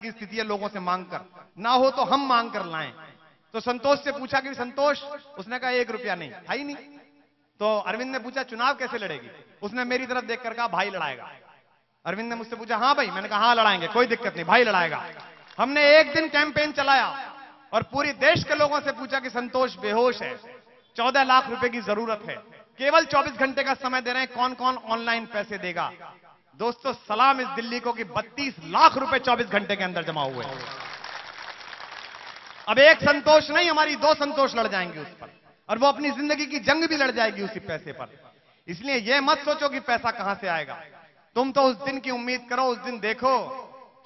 की स्थिति है लोगों से मांग कर, ना हो तो हम मांग कर लाएं। तो संतोष से पूछा कि संतोष, उसने कहा 1 रुपया नहीं, था ही नहीं। तो अरविंद ने पूछा चुनाव कैसे लड़ेगी, उसने मेरी तरफ देखकर कहा भाई लड़ाएगा। अरविंद ने मुझसे पूछा हाँ भाई, मैंने कहा हाँ लड़ाएंगे, कोई दिक्कत नहीं, भाई लड़ाएगा। हमने 1 दिन कैंपेन चलाया और पूरी देश के लोगों से पूछा कि संतोष बेहोश है, 14 लाख रुपए की जरूरत है, केवल 24 घंटे का समय दे रहे हैं, कौन कौन ऑनलाइन पैसे देगा। दोस्तों सलाम इस दिल्ली को कि 32 लाख रुपए 24 घंटे के अंदर जमा हुए। अब एक संतोष नहीं, हमारी 2 संतोष लड़ जाएंगे उस पर, और वो अपनी जिंदगी की जंग भी लड़ जाएगी उसी पैसे पर। इसलिए यह मत सोचो कि पैसा कहां से आएगा, तुम तो उस दिन की उम्मीद करो। उस दिन देखो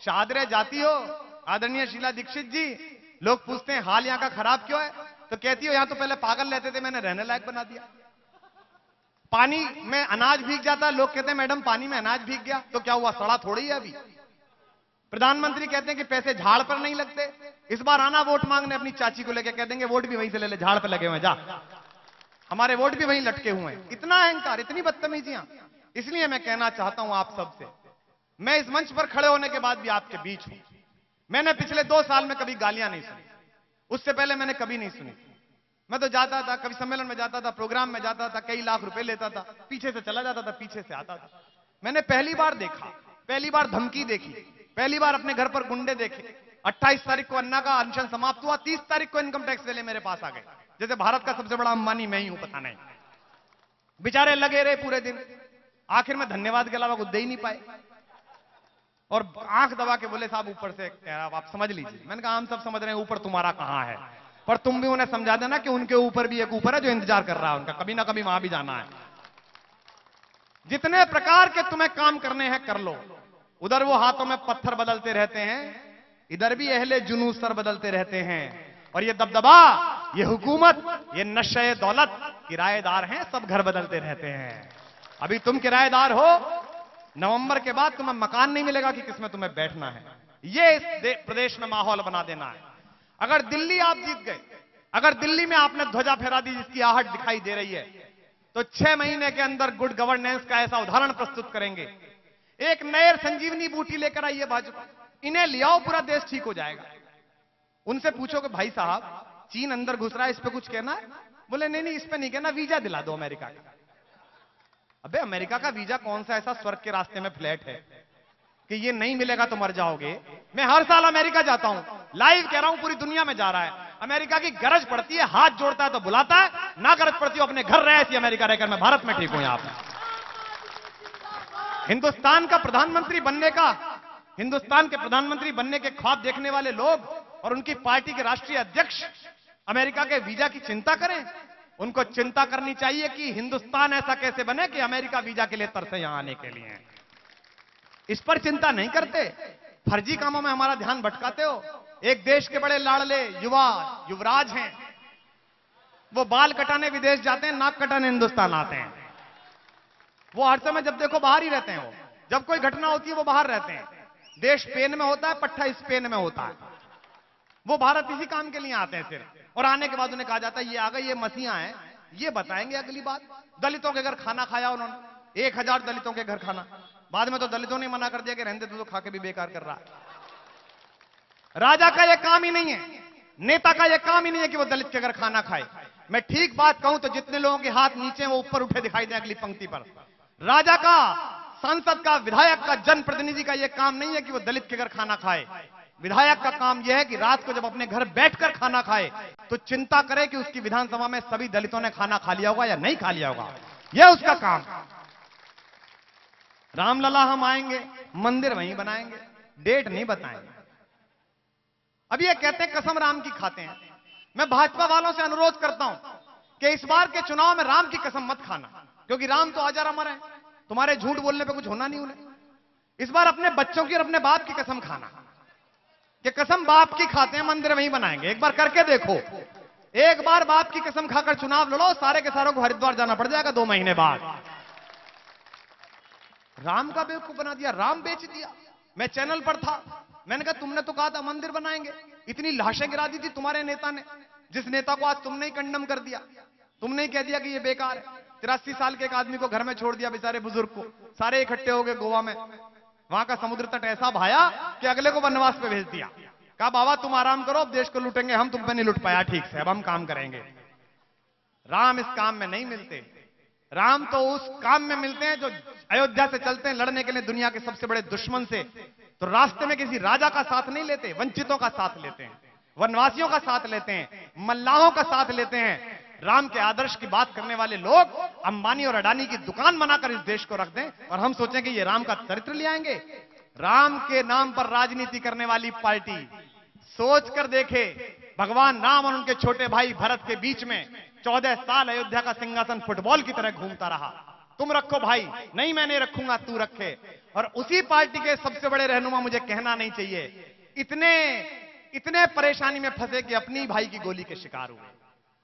शाहदरे जाती हो, आदरणीय शीला दीक्षित जी, लोग पूछते हैं हाल यहां का खराब क्यों है, तो कहती हो यहां तो पहले पागल रहते थे, मैंने रहने लायक बना दिया। पानी में अनाज भीग जाता, लोग कहते हैं मैडम पानी में अनाज भीग गया, तो क्या हुआ, सड़ा थोड़ी है अभी। प्रधानमंत्री कहते हैं कि पैसे झाड़ पर नहीं लगते। इस बार आना वोट मांगने अपनी चाची को लेकर, कह देंगे वोट भी वहीं से ले ले, झाड़ पर लगे हुए, जा हमारे वोट भी वहीं लटके हुए हैं। इतना अहंकार, इतनी बदतमीजियां। इसलिए मैं कहना चाहता हूं आप सबसे, मैं इस मंच पर खड़े होने के बाद भी आपके बीच हूं। मैंने पिछले 2 साल में कभी गालियां नहीं सुनी, उससे पहले मैंने कभी नहीं सुनी। मैं तो जाता था, कभी सम्मेलन में जाता था, प्रोग्राम में जाता था, कई लाख रुपए लेता था, पीछे से चला जाता था, पीछे से आता था। मैंने पहली बार देखा, पहली बार धमकी देखी, पहली बार अपने घर पर गुंडे देखे। 28 तारीख को अन्ना का अनशन समाप्त हुआ, 30 तारीख को इनकम टैक्स वाले मेरे पास आ गए, जैसे भारत का सबसे बड़ा अंबानी मैं ही हूं, पता नहीं। बेचारे लगे रहे पूरे दिन, आखिर में धन्यवाद के अलावा कुछ दे ही नहीं पाए, और आंख दबा के बोले साहब ऊपर से आप समझ लीजिए। मैंने कहा हम सब समझ रहे हैं, ऊपर तुम्हारा कहां है, पर तुम भी उन्हें समझा देना कि उनके ऊपर भी एक ऊपर है जो इंतजार कर रहा है उनका, कभी ना कभी वहां भी जाना है। जितने प्रकार के तुम्हें काम करने हैं कर लो। उधर वो हाथों में पत्थर बदलते रहते हैं, इधर भी अहले जुनून सर बदलते रहते हैं, और ये दबदबा, ये हुकूमत, ये नशे दौलत किराएदार हैं, सब घर बदलते रहते हैं। अभी तुम किराएदार हो, नवंबर के बाद तुम्हें मकान नहीं मिलेगा कि किसमें तुम्हें बैठना है। ये इस प्रदेश में माहौल बना देना है। अगर दिल्ली आप जीत गए, अगर दिल्ली में आपने ध्वजा फहरा दी जिसकी आहट दिखाई दे रही है, तो 6 महीने के अंदर गुड गवर्नेंस का ऐसा उदाहरण प्रस्तुत करेंगे। एक नए संजीवनी बूटी लेकर आइए भाजपा, इन्हें ले आओ, पूरा देश ठीक हो जाएगा। उनसे पूछो कि भाई साहब चीन अंदर घुस रहा है, इस पे कुछ कहना है? बोले नहीं नहीं, इस पे नहीं कहना, वीजा दिला दो अमेरिका का। अबे अमेरिका का वीजा कौन सा ऐसा स्वर्ग के रास्ते में फ्लैट है कि ये नहीं मिलेगा तो मर जाओगे? मैं हर साल अमेरिका जाता हूं, लाइव कह रहा हूं, पूरी दुनिया में जा रहा है। अमेरिका की गरज पड़ती है, हाथ जोड़ता है तो बुलाता है, ना गरज पड़ती है अपने घर रहे, ऐसी अमेरिका रहकर मैं भारत में ठीक हूं। यहां पर हिंदुस्तान का प्रधानमंत्री बनने का, हिंदुस्तान के प्रधानमंत्री बनने के ख्वाब देखने वाले लोग और उनकी पार्टी के राष्ट्रीय अध्यक्ष अमेरिका के वीजा की चिंता करें। उनको चिंता करनी चाहिए कि हिंदुस्तान ऐसा कैसे बने कि अमेरिका वीजा के लिए तरसे यहां आने के लिए। इस पर चिंता नहीं करते, फर्जी कामों में हमारा ध्यान भटकाते हो। एक देश के बड़े लाडले युवा युवराज हैं, वो बाल कटाने विदेश जाते हैं, नाक कटाने हिंदुस्तान आते हैं। वो हर समय जब देखो बाहर ही रहते हैं, वो जब कोई घटना होती है वो बाहर रहते हैं। देश स्पेन में होता है, पट्टा स्पेन में होता है, वो भारत इसी काम के लिए आते हैं सिर्फ। और आने के बाद उन्हें कहा जाता है ये आ गए, ये मसीहा हैं, ये बताएंगे अगली बात। दलितों के घर खाना खाया उन्होंने, 1000 दलितों के घर खाना। बाद में तो दलितों ने मना कर दिया कि रहने दे, तो खा के भी बेकार कर रहा है। राजा का यह काम ही नहीं है, नेता का यह काम ही नहीं है कि वो दलित के घर खाना खाए। मैं ठीक बात कहूं तो जितने लोगों के हाथ नीचे वो ऊपर उठे दिखाई दे अगली पंक्ति पर। राजा का, सांसद का, विधायक का, जनप्रतिनिधि का यह काम नहीं है कि वो दलित के घर खाना खाए। विधायक का काम यह है कि रात को जब अपने घर बैठकर खाना खाए तो चिंता करे कि उसकी विधानसभा में सभी दलितों ने खाना खा लिया होगा या नहीं खा लिया होगा, यह उसका काम। रामलला हम आएंगे, मंदिर वहीं बनाएंगे, डेट नहीं बताएंगे। अब ये कहते हैं कसम राम की खाते हैं। मैं भाजपा वालों से अनुरोध करता हूं कि इस बार के चुनाव में राम की कसम मत खाना, क्योंकि राम तो अजर अमर है, तुम्हारे झूठ बोलने पे कुछ होना नहीं उन्हें। इस बार अपने बच्चों की और अपने बाप की कसम खाना, कि कसम बाप की खाते हैं, मंदिर वहीं बनाएंगे। एक बार करके देखो, एक बार बाप की कसम खाकर चुनाव लड़ो, सारे के सारों को हरिद्वार जाना पड़ जाएगा 2 महीने बाद। राम का बेवकूफ बना दिया, राम बेच दिया। मैं चैनल पर था, मैंने कहा तुमने तो कहा था मंदिर बनाएंगे, इतनी लाशें गिरा दी थी तुम्हारे नेता ने, जिस नेता को आज तुमने ही कंडम कर दिया, तुमने ही कह दिया कि ये बेकार है। 83 साल के एक आदमी को घर में छोड़ दिया, बेचारे बुजुर्ग को, सारे इकट्ठे हो गए गोवा में, वहां का समुद्र तट ऐसा भाया कि अगले को वनवास पे भेज दिया। कहा बाबा तुम आराम करो, अब देश को लूटेंगे हम, तुम पे नहीं लूट पाया ठीक से, अब हम काम करेंगे। राम इस काम में नहीं मिलते। राम तो उस काम में मिलते हैं जो अयोध्या से चलते हैं लड़ने के लिए दुनिया के सबसे बड़े दुश्मन से, तो रास्ते में किसी राजा का साथ नहीं लेते, वंचितों का साथ लेते हैं, वनवासियों का साथ लेते हैं, मल्लाहों का साथ लेते हैं। राम के आदर्श की बात करने वाले लोग अंबानी और अडानी की दुकान बनाकर इस देश को रख दें और हम सोचें कि ये राम का चरित्र ले आएंगे। राम के नाम पर राजनीति करने वाली पार्टी सोच कर देखे, भगवान राम और उनके छोटे भाई भरत के बीच में 14 साल अयोध्या का सिंहासन फुटबॉल की तरह घूमता रहा। तुम रखो भाई, नहीं मैं नहीं रखूंगा, तू रखे। और उसी पार्टी के सबसे बड़े रहनुमा, मुझे कहना नहीं चाहिए, इतने परेशानी में फंसे कि अपनी भाई की गोली के शिकार हुए।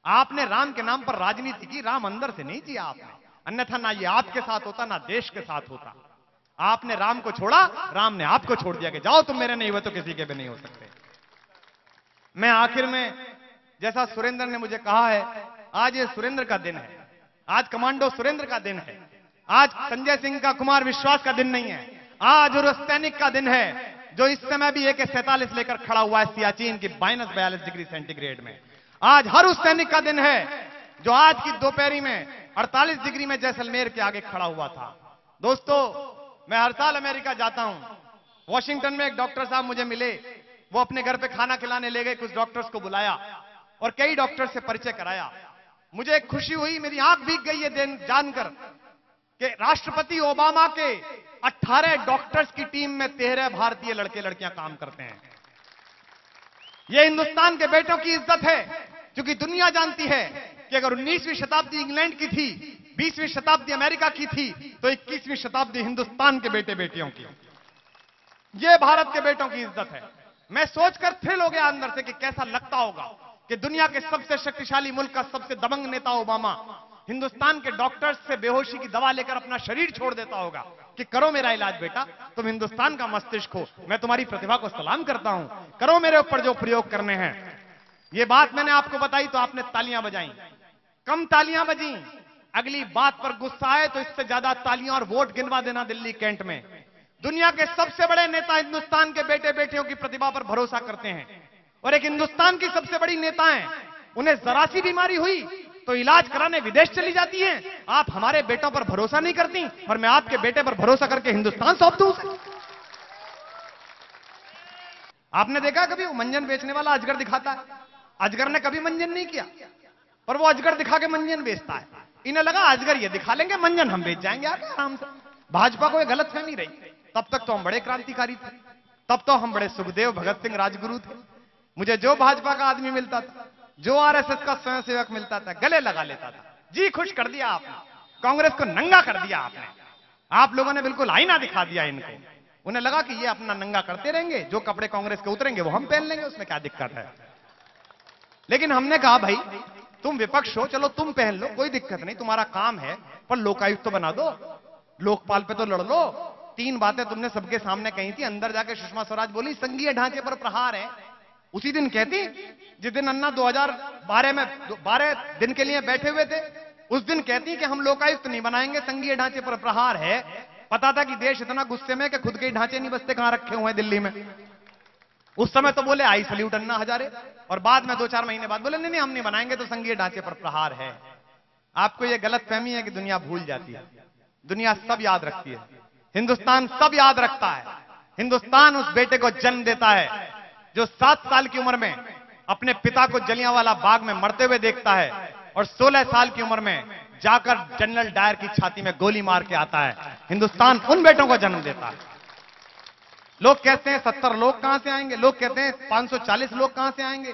आपने राम के नाम पर राजनीति की, राम अंदर से नहीं जिया आपने, अन्यथा ना ये आपके साथ होता ना देश के साथ होता। आपने राम को छोड़ा, राम ने आपको छोड़ दिया कि जाओ तुम मेरे नहीं हुए तो किसी के भी नहीं हो सकते। मैं आखिर में, जैसा सुरेंद्र ने मुझे कहा है, आज ये सुरेंद्र का दिन है, आज कमांडो सुरेंद्र का दिन है, आज संजय सिंह का, कुमार विश्वास का दिन नहीं है, आज उस सैनिक का दिन है जो इस समय भी AK-47 लेकर खड़ा हुआ है सियाचिन की -42 डिग्री सेंटीग्रेड में। आज हर उस सैनिक का दिन है जो आज की दोपहरी में 48 डिग्री में जैसलमेर के आगे खड़ा हुआ था। दोस्तों, मैं हर साल अमेरिका जाता हूं। वॉशिंगटन में एक डॉक्टर साहब मुझे मिले, वो अपने घर पे खाना खिलाने ले गए, कुछ डॉक्टर्स को बुलाया और कई डॉक्टर से परिचय कराया। मुझे खुशी हुई, मेरी आंख भीग गई ये दिन जानकर कि राष्ट्रपति ओबामा के 18 डॉक्टर्स की टीम में 13 भारतीय लड़के लड़कियां काम करते हैं। यह हिंदुस्तान के बेटों की इज्जत है, क्योंकि दुनिया जानती है कि अगर 19वीं शताब्दी इंग्लैंड की थी, 20वीं शताब्दी अमेरिका की थी, तो 21वीं शताब्दी हिंदुस्तान के बेटे बेटियों की। यह भारत के बेटों की इज्जत है। मैं सोचकर थ्रिल हो गया अंदर से कि कैसा लगता होगा कि दुनिया के सबसे शक्तिशाली मुल्क का सबसे दबंग नेता ओबामा हिंदुस्तान के डॉक्टर्स से बेहोशी की दवा लेकर अपना शरीर छोड़ देता होगा कि करो मेरा इलाज बेटा, तुम हिंदुस्तान का मस्तिष्क हो, मैं तुम्हारी प्रतिभा को सलाम करता हूं, करो मेरे ऊपर जो प्रयोग करने हैं। ये बात मैंने आपको बताई तो आपने तालियां बजाई, कम तालियां बजी। अगली बात पर गुस्सा आए तो इससे ज्यादा तालियां और वोट गिनवा देना दिल्ली कैंट में। दुनिया के सबसे बड़े नेता हिंदुस्तान के बेटे बेटियों की प्रतिभा पर भरोसा करते हैं और एक हिंदुस्तान की सबसे बड़ी नेताएं, उन्हें जरा सी बीमारी हुई तो इलाज कराने विदेश चली जाती हैं। आप हमारे बेटों पर भरोसा नहीं करती और मैं आपके बेटे पर भरोसा करके हिंदुस्तान सौंप दूं उसे। आपने देखा कभी वो मंजन बेचने वाला अजगर दिखाता है? अजगर ने कभी मंजन नहीं किया और वो अजगर दिखा के मंजन बेचता है। इन्हें लगा अजगर ये दिखा लेंगे, मंजन हम बेच जाएंगे आगे आराम से। भाजपा को ये गलतफहमी रही, तब तक तो हम बड़े क्रांतिकारी थे, तब तो हम बड़े सुखदेव भगत सिंह राजगुरु थे। मुझे जो भाजपा का आदमी मिलता था, जो RSS का स्वयंसेवक मिलता था, गले लगा लेता था। जी खुश कर दिया आपने, कांग्रेस को नंगा कर दिया आपने। आप लोगों ने बिल्कुल आईना दिखा दिया इनको। उन्हें लगा कि ये अपना नंगा करते रहेंगे, जो कपड़े कांग्रेस के उतरेंगे वो हम पहन लेंगे, उसमें क्या दिक्कत है। लेकिन हमने कहा भाई तुम विपक्ष हो, चलो तुम पहन लो, कोई दिक्कत नहीं, तुम्हारा काम है, पर लोकायुक्त तो बना दो, लोकपाल पे तो लड़ लो। 3 बातें तुमने सबके सामने कही थी। अंदर जाके सुषमा स्वराज बोली संघीय ढांचे पर प्रहार है। उसी दिन कहती, जिस दिन अन्ना 2012 में 12 दिन के लिए बैठे हुए थे, उस दिन कहती कि हम लोकायुक्त नहीं बनाएंगे, संघीय ढांचे पर प्रहार है। पता था कि देश इतना गुस्से में कि खुद के ढांचे नहीं बसते, कहां रखे हुए हैं दिल्ली में। उस समय तो बोले आई सल्यूट अन्ना हजारे, और बाद में 2-4 महीने बाद बोले नहीं नहीं हम नहीं बनाएंगे, तो संघीय ढांचे पर प्रहार है। आपको यह गलतफहमी है कि दुनिया भूल जाती है, दुनिया सब याद रखती है, हिंदुस्तान सब याद रखता है। हिंदुस्तान उस बेटे को जन्म देता है जो 7 साल की उम्र में अपने पिता को जलियांवाला बाग में मरते हुए देखता है और 16 साल की उम्र में जाकर जनरल डायर की छाती में गोली मार के आता है। हिंदुस्तान उन बेटों को जन्म देता है। लोग कहते हैं 70 लोग कहां से आएंगे, लोग कहते हैं 540 लोग कहां से आएंगे।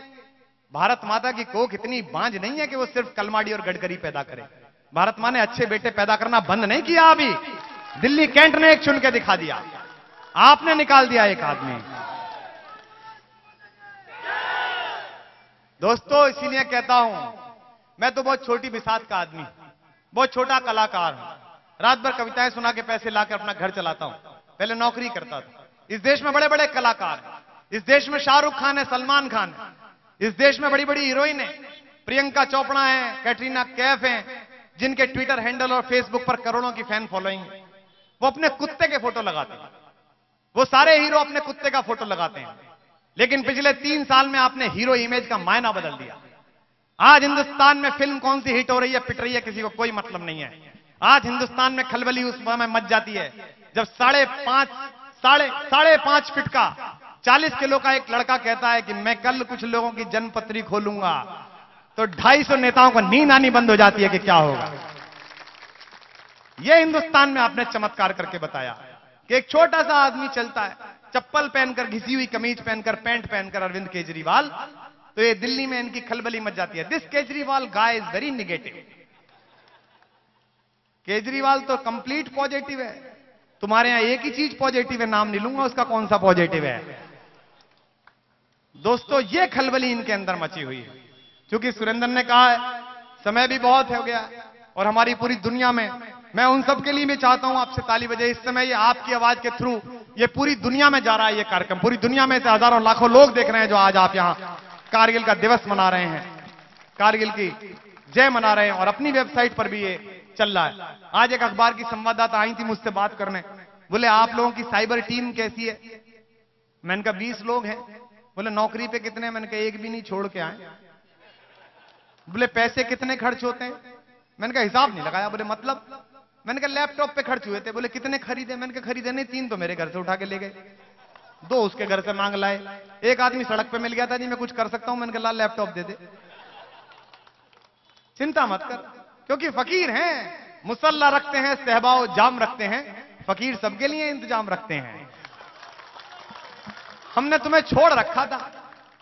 भारत माता की कोख इतनी बांझ नहीं है कि वो सिर्फ कलमाड़ी और गडकरी पैदा करे। भारत मां ने अच्छे बेटे पैदा करना बंद नहीं किया। अभी दिल्ली कैंट ने एक चुन के दिखा दिया, आपने निकाल दिया एक आदमी। दोस्तों, इसीलिए कहता हूं मैं तो बहुत छोटी बिसात का आदमी, बहुत छोटा कलाकार हूं। रात भर कविताएं सुना के पैसे लाकर अपना घर चलाता हूं। पहले नौकरी करता था। इस देश में बड़े बड़े कलाकार हैं, इस देश में शाहरुख खान है, सलमान खान है, इस देश में बड़ी बड़ी हीरोइन है, प्रियंका चोपड़ा है, कैटरीना कैफ है, जिनके ट्विटर हैंडल और फेसबुक पर करोड़ों की फैन फॉलोइंग। वो अपने कुत्ते के फोटो लगाते हैं, वो सारे हीरो अपने कुत्ते का फोटो लगाते हैं, लेकिन पिछले 3 साल में आपने हीरो इमेज का मायना बदल दिया। आज हिंदुस्तान में फिल्म कौन सी हिट हो रही है, पिट रही है, किसी को कोई मतलब नहीं है। आज हिंदुस्तान में खलबली उस समय मच जाती है जब 5.5 फीट का 40 किलो का एक लड़का कहता है कि मैं कल कुछ लोगों की जन्मपत्री खोलूंगा, तो 250 नेताओं को नींद आनी बंद हो जाती है कि क्या होगा। यह हिंदुस्तान में आपने चमत्कार करके बताया कि एक छोटा सा आदमी चलता है चप्पल पहनकर, घिसी हुई कमीज पहनकर, पैंट पहनकर, अरविंद केजरीवाल, तो ये दिल्ली में इनकी खलबली मच जाती है। This Kejriwal guy is very negative. Kejriwal तो कंप्लीट पॉजिटिव है। तुम्हारे यहां एक ही चीज पॉजिटिव है, नाम नहीं लूंगा उसका, कौन सा पॉजिटिव है। दोस्तों, ये खलबली इनके अंदर मची हुई है। क्योंकि सुरेंद्र ने कहा है समय भी बहुत हो गया और हमारी पूरी दुनिया में, मैं उन सब के लिए भी चाहता हूं आपसे ताली बजे। इस समय ये आपकी आवाज के थ्रू ये पूरी दुनिया में जा रहा है, ये कार्यक्रम पूरी दुनिया में से हजारों लाखों लोग देख रहे हैं, जो आज आप यहां कारगिल का दिवस मना रहे हैं, कारगिल की जय मना रहे हैं, और अपनी वेबसाइट पर भी ये चल रहा है। आज एक अखबार की संवाददाता आई थी मुझसे बात करने, बोले आप लोगों की साइबर टीम कैसी है। मैंने कहा 20 लोग हैं। बोले नौकरी पे कितने? मैंने कहा एक भी नहीं छोड़ के आए। बोले पैसे कितने खर्च होते हैं? मैंने कहा हिसाब नहीं लगाया। बोले मतलब? मैंने कहा लैपटॉप पे खर्च हुए थे। बोले कितने खरीदे? मैंने कहा खरीदे नहीं, 3 तो मेरे घर से उठा के ले गए, 2 उसके घर से मांग लाए, एक आदमी सड़क पे मिल गया था, जी मैं कुछ कर सकता हूं। मैंने कहा ला लैपटॉप दे दे। चिंता मत कर, क्योंकि फकीर हैं, मुसल्ला रखते हैं, सहबाओ जाम रखते हैं, फकीर सबके लिए इंतजाम रखते हैं। हमने तुम्हें छोड़ रखा था,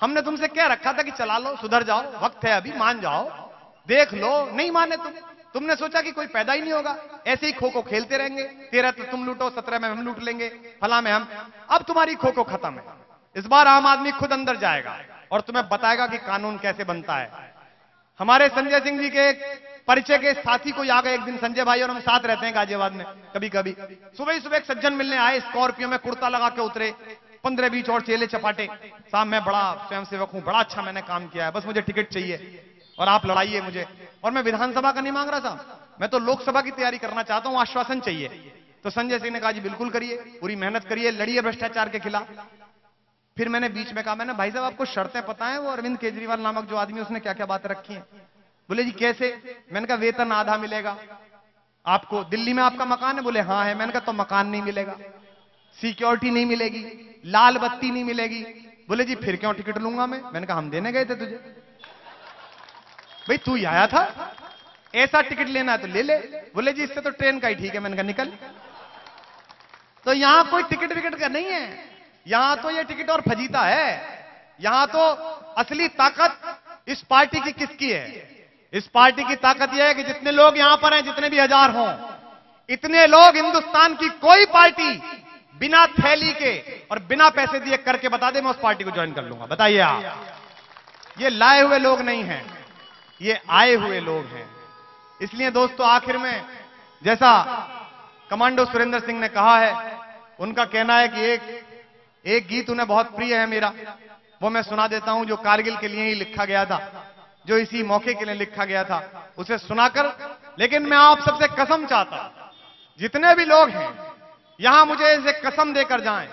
हमने तुमसे कह रखा था कि चला लो, सुधर जाओ, वक्त है अभी, मान जाओ, देख लो। नहीं माने तुमने सोचा कि कोई पैदा ही नहीं होगा, ऐसे ही खो खो खेलते रहेंगे, 13 तो तुम लूटो, 17 में हम लूट लेंगे, फला में हम। अब तुम्हारी खो खो खत्म है। इस बार आम आदमी खुद अंदर जाएगा और तुम्हें बताएगा कि कानून कैसे बनता है। हमारे संजय सिंह जी के एक परिचय के साथी कोई आ गए एक दिन, संजय भाई और हम साथ रहते हैं गाजियाबाद में कभी कभी। सुबह ही सुबह एक सज्जन मिलने आए, स्कॉर्पियो में कुर्ता लगा के उतरे, 15-20 और चेले चपाटे। साहब मैं बड़ा स्वयंसेवक हूं, बड़ा अच्छा मैंने काम किया है, बस मुझे टिकट चाहिए और आप लड़ाइए मुझे। और मैं विधानसभा का नहीं मांग रहा था, मैं तो लोकसभा की तैयारी करना चाहता हूं, आश्वासन चाहिए। तो संजय सिंह ने कहा जी बिल्कुल करिए, पूरी मेहनत करिए, लड़िए भ्रष्टाचार के खिलाफ। फिर मैंने बीच में कहा, मैंने भाई साहब आपको शर्तें पता है, वो अरविंद केजरीवाल नामक जो आदमी उसने क्या क्या बातें रखी हैं? बोले जी कैसे? मैंने कहा वेतन आधा मिलेगा आपको, दिल्ली में आपका मकान है? बोले हाँ है। मैंने कहा तो मकान नहीं मिलेगा, सिक्योरिटी नहीं मिलेगी, लाल बत्ती नहीं मिलेगी। बोले जी फिर क्यों टिकट लूंगा मैं? मैंने कहा हम देने गए थे तुझे, भाई तू ही आया था, ऐसा टिकट लेना है तो ले ले। बोले जी इससे तो ट्रेन का ही ठीक है। मैंने कहा निकल। तो यहां कोई टिकट विकट का नहीं है, यहां तो ये टिकट और फजीता है। यहां तो असली ताकत इस पार्टी की किसकी है? इस पार्टी की ताकत यह है कि जितने लोग यहां पर हैं, जितने भी हजार हों, इतने लोग हिंदुस्तान की कोई पार्टी बिना थैली के और बिना पैसे दिए करके बता दे मैं उस पार्टी को ज्वाइन कर लूंगा। बताइए आप, ये लाए हुए लोग नहीं हैं, ये आए हुए लोग हैं। इसलिए दोस्तों आखिर में जैसा कमांडो सुरेंद्र सिंह ने कहा है, उनका कहना है कि एक गीत उन्हें बहुत प्रिय है मेरा, वो मैं सुना देता हूं, जो कारगिल के लिए ही लिखा गया था, जो इसी मौके के लिए लिखा गया था, उसे सुनाकर। लेकिन मैं आप सबसे कसम चाहता हूं, जितने भी लोग हैं यहां, मुझे इसे कसम देकर जाएं।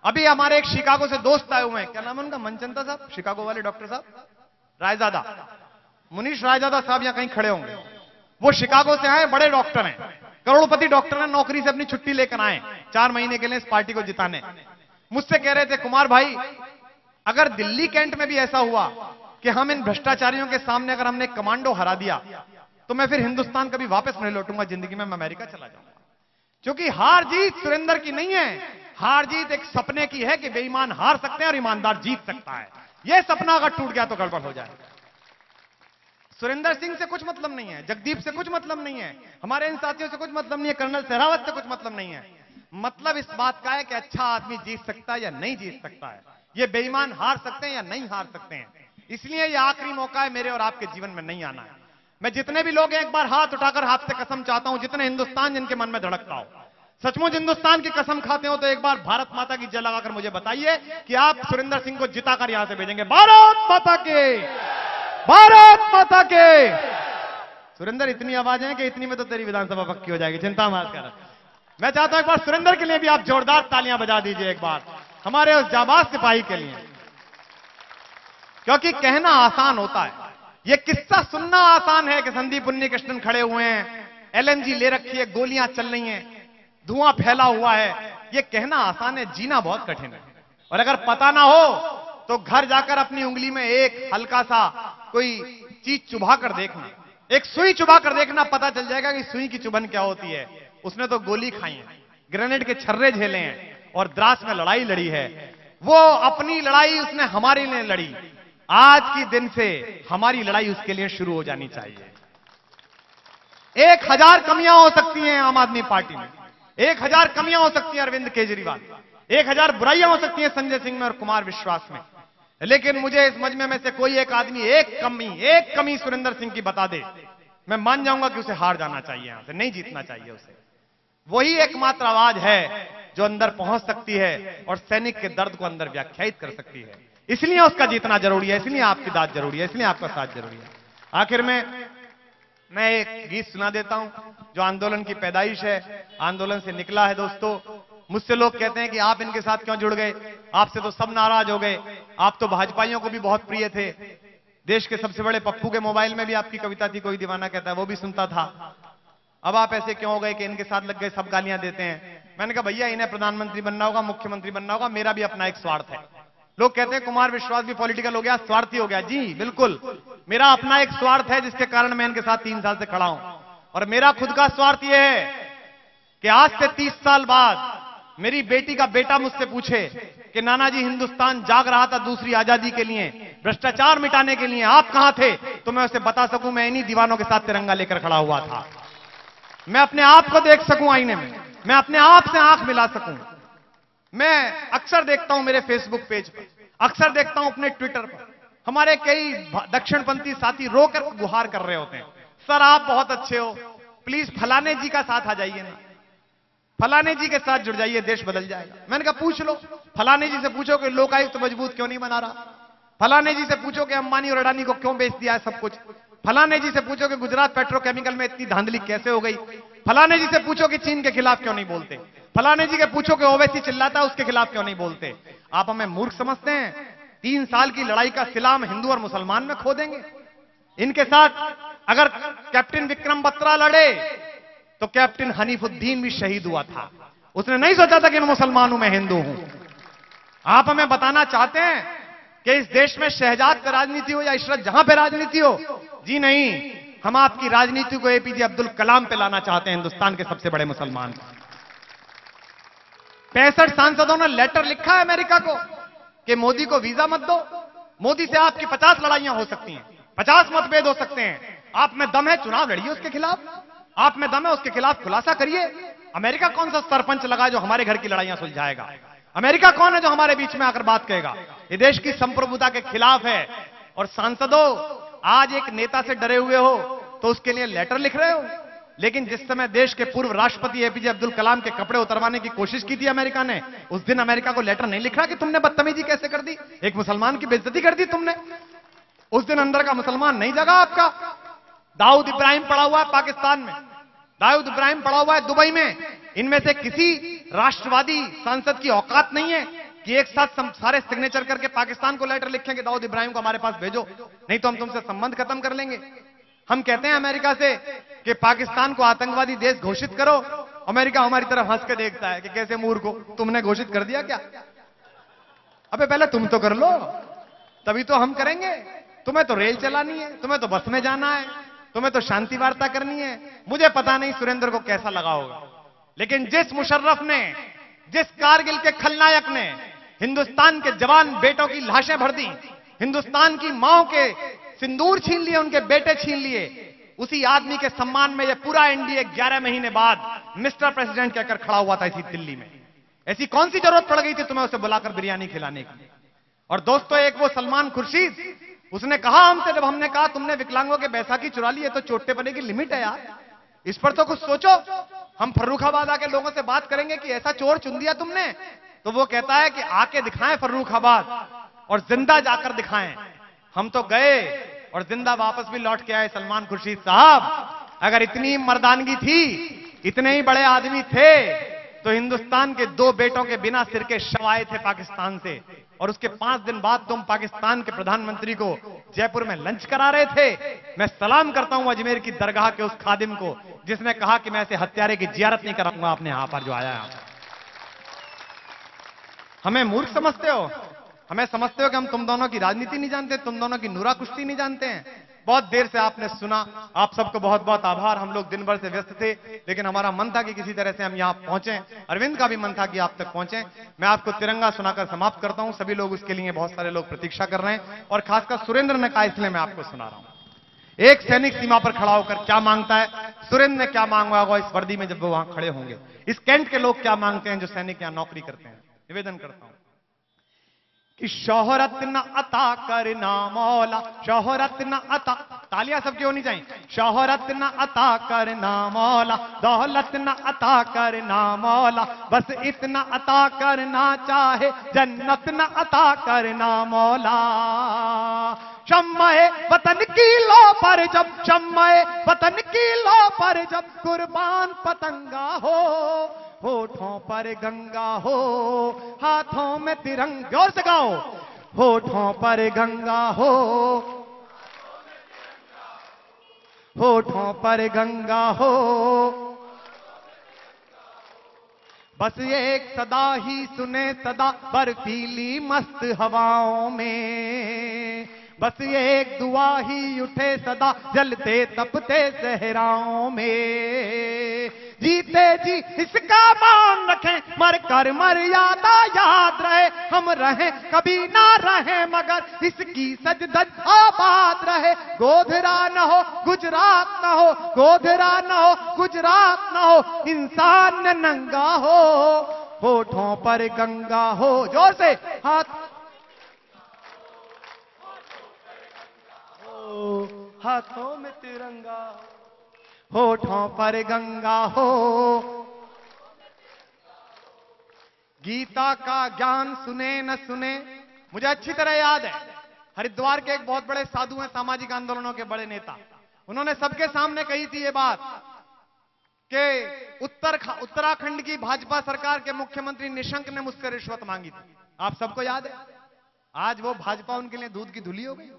अभी हमारे एक शिकागो से दोस्त आए हुए हैं, क्या नाम है उनका? मनचंदा साहब, शिकागो वाले डॉक्टर साहब, रायजादा, मुनीश रायजादा साहब यहां कहीं खड़े होंगे। वो शिकागो से आए, बड़े डॉक्टर हैं, करोड़पति डॉक्टर हैं, नौकरी से अपनी छुट्टी लेकर आए 4 महीने के लिए इस पार्टी को जिताने। मुझसे कह रहे थे कुमार भाई, अगर दिल्ली कैंट में भी ऐसा हुआ कि हम इन भ्रष्टाचारियों के सामने अगर हमने कमांडो हरा दिया, तो मैं फिर हिंदुस्तान कभी वापस नहीं लौटूंगा जिंदगी में, मैं अमेरिका चला जाऊंगा। क्योंकि हार जीत सुरेंद्र की नहीं है, हार जीत एक सपने की है कि बेईमान हार सकते हैं और ईमानदार जीत सकता है। यह सपना अगर टूट गया तो गड़बड़ हो जाएगा। सुरेंद्र सिंह से कुछ मतलब नहीं है, जगदीप से कुछ मतलब नहीं है, हमारे इन साथियों से कुछ मतलब नहीं है, कर्नल सहरावत से कुछ मतलब नहीं है। मतलब इस बात का है कि अच्छा आदमी जीत सकता है या नहीं जीत सकता है, ये बेईमान हार सकते हैं या नहीं हार सकते हैं। इसलिए ये आखिरी मौका है मेरे और आपके जीवन में नहीं आना है। मैं जितने भी लोग हैं, एक बार हाथ उठाकर आपसे कसम चाहता हूं, जितने हिंदुस्तान जिनके मन में धड़कता हो, सचमुच हिंदुस्तान की कसम खाते हो, तो एक बार भारत माता की जय लगाकर मुझे बताइए कि आप सुरेंद्र सिंह को जिताकर यहां से भेजेंगे। भारत माता के, भारत माता के। सुरेंद्र इतनी आवाज है कि इतनी में तो तेरी विधानसभा पक्की हो जाएगी, चिंता मत कर। मैं चाहता हूं एक बार सुरेंद्र के लिए भी आप जोरदार तालियां बजा दीजिए एक बार, हमारे उस जाबाज सिपाही के लिए। क्योंकि कहना आसान होता है, यह किस्सा सुनना आसान है कि संदीप उन्नीकृष्णन खड़े हुए हैं, एलएमजी ले रखी है, गोलियां चल रही हैं, धुआं फैला हुआ है। यह कहना आसान है, जीना बहुत कठिन है। और अगर पता ना हो तो घर जाकर अपनी उंगली में एक हल्का सा कोई चीज चुभा कर देखना, एक सुई चुभा कर देखना, पता चल जाएगा कि सुई की चुभन क्या होती है। उसने तो गोली खाई है, ग्रेनेड के छर्रे झेले हैं और द्रास में लड़ाई लड़ी है। वो अपनी लड़ाई उसने हमारे लिए लड़ी। आज के दिन से हमारी लड़ाई उसके लिए शुरू हो जानी चाहिए। 1000 कमियां हो सकती हैं आम आदमी पार्टी में, 1000 कमियां हो सकती हैं अरविंद केजरीवाल, 1000 बुराइयां हो सकती हैं संजय सिंह में और कुमार विश्वास में, लेकिन मुझे इस मजमे में से कोई एक आदमी एक कमी सुरेंद्र सिंह की बता दे, मैं मान जाऊंगा कि उसे हार जाना चाहिए, यहां से नहीं जीतना चाहिए उसे। वही एकमात्र आवाज है जो अंदर पहुंच सकती है और सैनिक के दर्द को अंदर व्याख्यायित कर सकती है। इसलिए उसका जीतना जरूरी है, इसलिए आपकी दाद जरूरी है, इसलिए आपका साथ जरूरी है। आखिर में मैं एक गीत सुना देता हूं जो आंदोलन की पैदाइश है, आंदोलन से निकला है। दोस्तों, मुझसे लोग कहते हैं कि आप इनके साथ क्यों जुड़ गए, आपसे तो सब नाराज हो गए, आप तो भाजपाइयों को भी बहुत प्रिय थे, देश के सबसे बड़े पप्पू के मोबाइल में भी आपकी कविता थी, कोई दीवाना कहता है, वो भी सुनता था, अब आप ऐसे क्यों हो गए कि इनके साथ लग गए, सब गालियां देते हैं। मैंने कहा भैया इन्हें प्रधानमंत्री बनना होगा, मुख्यमंत्री बनना होगा, मेरा भी अपना एक स्वार्थ है। लोग कहते हैं कुमार विश्वास भी पॉलिटिकल हो गया, स्वार्थी हो गया। जी बिल्कुल, मेरा अपना एक स्वार्थ है जिसके कारण मैं इनके साथ 3 साल से खड़ा हूं। और मेरा खुद का स्वार्थ यह है कि आज से 30 साल बाद मेरी बेटी का बेटा मुझसे पूछे कि नाना जी हिंदुस्तान जाग रहा था दूसरी आजादी के लिए, भ्रष्टाचार मिटाने के लिए, आप कहां थे, तो मैं उसे बता सकूं मैं इन्हीं दीवानों के साथ तिरंगा लेकर खड़ा हुआ था। मैं अपने आप को देख सकूं आईने में, मैं अपने आप से आंख मिला सकूं। मैं अक्सर देखता हूं मेरे फेसबुक पेज पर, अक्सर देखता हूं अपने ट्विटर पर, हमारे कई दक्षिणपंथी साथी रोकर गुहार कर रहे होते हैं, सर आप बहुत अच्छे हो, प्लीज फलाने जी का साथ आ जाइए ना, फलाने जी के साथ जुड़ जाइए, देश बदल जाएगा। मैंने कहा पूछ लो, फलाने जी से पूछो कि लोकायुक्त मजबूत क्यों नहीं बना रहा, फलाने जी से पूछो कि अंबानी और अडानी को क्यों बेच दिया है सब कुछ, फलाने जी से पूछो कि गुजरात पेट्रोकेमिकल में इतनी धांधली कैसे हो गई, फलाने जी से पूछो कि चीन के खिलाफ क्यों नहीं बोलते, फलाने जी के पूछो कि ओवैसी चिल्लाता है उसके खिलाफ क्यों नहीं बोलते। आप हमें मूर्ख समझते हैं? 3 साल की लड़ाई का सिला हम हिंदू और मुसलमान में खो देंगे। इनके साथ अगर कैप्टन विक्रम बत्रा लड़े तो कैप्टन हनीफुद्दीन भी शहीद हुआ था, उसने नहीं सोचा था कि मैं मुसलमान हूं, मैं हिंदू हूं। आप हमें बताना चाहते हैं कि इस देश में शहजाद पे राजनीति हो या इशरत जहां पे राजनीति हो? जी नहीं, हम आपकी राजनीति को एपीजे अब्दुल कलाम पे लाना चाहते हैं, हिंदुस्तान के सबसे बड़े मुसलमान। 65 सांसदों ने लेटर लिखा है अमेरिका को कि मोदी को वीजा मत दो, मोदी से आपकी 50 लड़ाइयां हो सकती हैं, 50 मतभेद हो सकते हैं, आप में दम है चुनाव लड़िए उसके खिलाफ, आप में दम है उसके खिलाफ खुलासा करिए। अमेरिका कौन सा सरपंच लगा जो हमारे घर की लड़ाइयां सुलझाएगा? अमेरिका कौन है जो हमारे बीच में आकर बात कहेगा? ये देश की संप्रभुता के खिलाफ है। और सांसदों, आज एक नेता से डरे हुए हो तो उसके लिए लेटर लिख रहे हो, लेकिन जिस समय देश के पूर्व राष्ट्रपति एपीजे अब्दुल कलाम के कपड़े उतरवाने की कोशिश की थी अमेरिका ने, उस दिन अमेरिका को लेटर नहीं लिखा कि तुमने बदतमीजी कैसे कर दी, एक मुसलमान की बेइज्जती कर दी तुमने। उस दिन अंदर का मुसलमान नहीं जगा आपका। दाऊद इब्राहिम पड़ा हुआ है पाकिस्तान में, दाऊद इब्राहिम पड़ा हुआ है दुबई में। इनमें से किसी राष्ट्रवादी सांसद की औकात नहीं है कि एक साथ सारे सिग्नेचर करके पाकिस्तान को लेटर लिखें कि दाऊद इब्राहिम को हमारे पास भेजो, नहीं तो हम तुमसे संबंध खत्म कर लेंगे। हम कहते हैं अमेरिका से कि पाकिस्तान को आतंकवादी देश घोषित करो, अमेरिका हमारी तरफ हंस के देखता है कि कैसे मूर्ख हो, तुमने घोषित कर दिया क्या? अबे पहले तुम तो कर लो, तभी तो हम करेंगे। तुम्हें तो रेल चलानी है, तुम्हें तो बस में जाना है, तुम्हें तो शांति वार्ता करनी है। मुझे पता नहीं सुरेंद्र को कैसा लगा होगा, लेकिन जिस मुशर्रफ ने, जिस कारगिल के खलनायक ने हिंदुस्तान के जवान बेटों की लाशें भर दी, हिंदुस्तान की माओ के सिंदूर छीन लिए, उनके बेटे छीन लिए, उसी आदमी के सम्मान में यह पूरा एनडीए 11 महीने बाद मिस्टर प्रेसिडेंट कहकर खड़ा हुआ था इसी दिल्ली में। ऐसी कौन सी जरूरत पड़ गई थी तुम्हें उसे बुलाकर बिरयानी खिलाने की? और दोस्तों, एक वो सलमान खुर्शीद, उसने कहा हमसे, जब हमने कहा तुमने विकलांगों के बैसाखी चुरा ली है तो चोटे पने की लिमिट है यार, इस पर तो कुछ सोचो। हम फर्रुखाबाद आके लोगों से बात करेंगे कि ऐसा चोर चुन दिया तुमने, तो वो कहता है कि आके दिखाएं फर्रुखाबाद और जिंदा जाकर दिखाएं। हम तो गए और जिंदा वापस भी लौट के आए। सलमान खुर्शीद साहब, अगर इतनी मर्दानगी थी इतने ही बड़े आदमी थे तो हिंदुस्तान के 2 बेटों के बिना सिर के शव आए थे पाकिस्तान से, और उसके 5 दिन बाद तुम पाकिस्तान के प्रधानमंत्री को जयपुर में लंच करा रहे थे। मैं सलाम करता हूं अजमेर की दरगाह के उस खादिम को जिसने कहा कि मैं ऐसे हत्यारे की जियारत नहीं कराऊंगा अपने यहां पर जो आया है। हमें मूर्ख समझते हो? हमें समझते हो कि हम तुम दोनों की राजनीति नहीं जानते, तुम दोनों की नूरा कुश्ती नहीं जानते हैं? बहुत देर से आपने सुना, आप सबको बहुत बहुत आभार। हम लोग दिन भर से व्यस्त थे, लेकिन हमारा मन था कि किसी तरह से हम यहां पहुंचे। अरविंद का भी मन था कि आप तक पहुंचे। मैं आपको तिरंगा सुनाकर समाप्त करता हूं। सभी लोग उसके लिए, बहुत सारे लोग प्रतीक्षा कर रहे हैं, और खासकर सुरेंद्र ने कहा इसलिए मैं आपको सुना रहा हूं। एक सैनिक सीमा पर खड़ा होकर क्या मांगता है, सुरेंद्र ने क्या मांगा होगा इस वर्दी में जब वो वहां खड़े होंगे, इस कैंट के लोग क्या मांगते हैं जो सैनिक यहां नौकरी करते हैं। निवेदन करता हूं कि शोहरत न अता करना मौला, शोहरत न अता, तालियां सबकी होनी चाहिए। शोहरत न अता करना मौला, दौलत न अता करना मौला, बस इतना अता करना चाहे, जन्नत न अता करना मौला। शम्मे वतन की लो पर जब, शम्मे वतन की लो पर जब कुर्बान पतंगा हो, होठों पर गंगा हो, हाथों में तिरंगा, जोर से गाओ, होठों पर गंगा हो, होठों पर गंगा हो, बस एक सदा ही सुने सदा बर्फीली मस्त हवाओं में, बस एक दुआ ही उठे सदा जलते तपते सहराओं में। जीते जी इसका मान रखें, मर कर मर्यादा याद रहे, हम रहें कभी ना रहें मगर इसकी सजदत आबाद रहे। गोधरा न हो गुजरात न हो, गोधरा न हो गुजरात न हो, इंसान न नंगा हो, होठों पर गंगा हो, जोर से हाथ, हाथों में तिरंगा, होठों पर गंगा हो। गीता का ज्ञान सुने न सुने, मुझे अच्छी तरह याद है, हरिद्वार के एक बहुत बड़े साधु हैं, सामाजिक आंदोलनों के बड़े नेता, उन्होंने सबके सामने कही थी ये बात कि उत्तराखंड की भाजपा सरकार के मुख्यमंत्री निशंक ने मुझसे रिश्वत मांगी थी। आप सबको याद है? आज वो भाजपा उनके लिए दूध की धुली हो गई।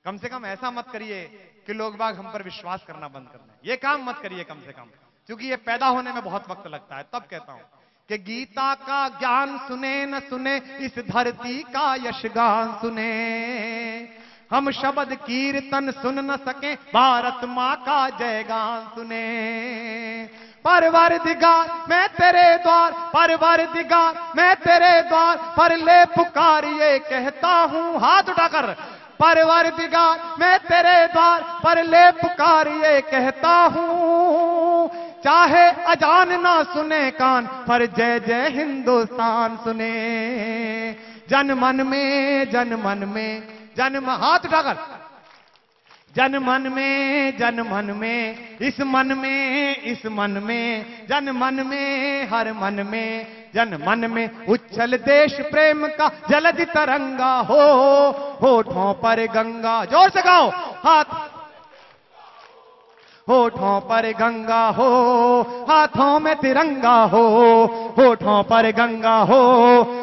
कम से कम ऐसा मत करिए कि लोग बाग हम पर विश्वास करना बंद कर दें। ये काम मत करिए कम से कम, क्योंकि ये पैदा होने में बहुत वक्त लगता है। तब कहता हूं कि गीता का ज्ञान सुने न सुने, इस धरती का यशगान सुने, हम शब्द कीर्तन सुन न सके, भारत माँ का जयगान सुने। परवरदिगार मैं तेरे द्वार, परवरदिगार मैं तेरे द्वार पर ले पुकार, ये कहता हूं हाथ उठाकर, परवरदिगार मैं तेरे द्वार पर ले पुकार, ये कहता हूं, चाहे अजान ना सुने कान, पर जय जय हिंदुस्तान सुने। जन मन में, जन मन में, जन्म, हाथ उठाकर, जन मन में, जन मन में, इस मन में, इस मन में, जन मन में, हर मन में, जन मन में उच्छल देश प्रेम का जलधि तरंगा हो, होठों पर गंगा, जोर से गाओ, हाथ, होठों पर गंगा हो, हाथों में तिरंगा हो, होठों पर गंगा हो,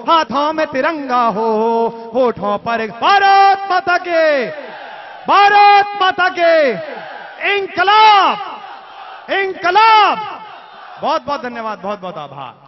हाथों में तिरंगा हो, होठों पर, भारत माता के, भारत माता के, इंकलाब, इंकलाब। बहुत बहुत धन्यवाद, बहुत बहुत आभार।